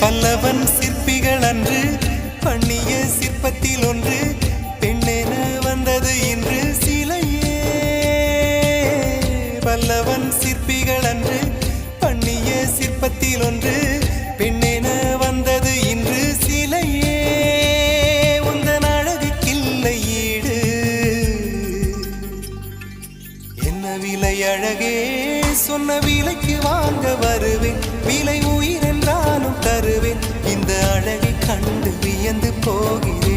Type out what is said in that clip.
பல்லவன் சிற்பிகள் அன்று பண்ணிய சிற்பத்தில் ஒன்று பெண்ணென வந்தது இன்று சிலையே. பல்லவன் சிற்பிகள் அன்று பண்ணிய சிற்பத்தில் ஒன்று பெண்ணென வந்தது இன்று சிலையே. உந்தன் அழகுக்கில்லை ஈடு, என்ன விலை அழகே, சொன்ன விலைக்கு வாங்க வருவேன், விலை உயிர் என்றாலும் தருவேன். இந்த அழகை கண்டு வியந்து போகிறேன்.